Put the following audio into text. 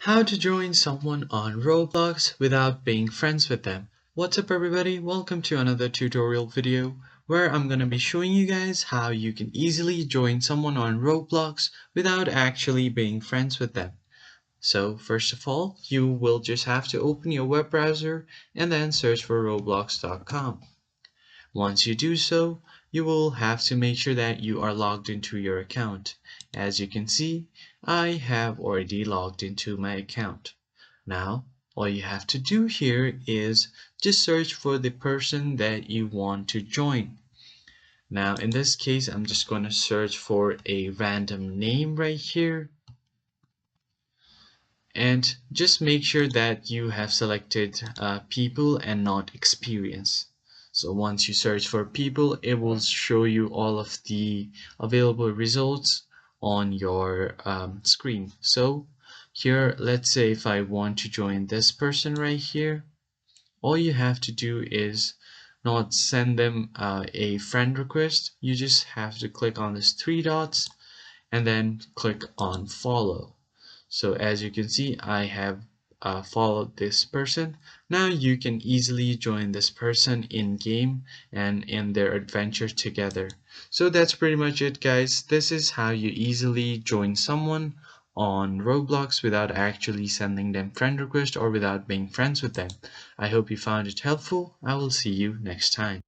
How to join someone on Roblox without being friends with them. What's up everybody, welcome to another tutorial video where I'm gonna be showing you guys how you can easily join someone on Roblox without actually being friends with them. So first of all, you will just have to open your web browser and then search for roblox.com. Once you do so, you will have to make sure that you are logged into your account. As you can see, I have already logged into my account. Now, all you have to do here is just search for the person that you want to join. Now, in this case, I'm just going to search for a random name right here. And just make sure that you have selected people and not experience. So once you search for people, it will show you all of the available results on your screen. So here, let's say if I want to join this person right here, all you have to do is not send them a friend request. You just have to click on these three dots and then click on follow. So as you can see, I have followed this person. Now you can easily join this person in game and in their adventure together. So that's pretty much it, guys. This is how you easily join someone on Roblox without actually sending them friend request or without being friends with them. I hope you found it helpful. I will see you next time.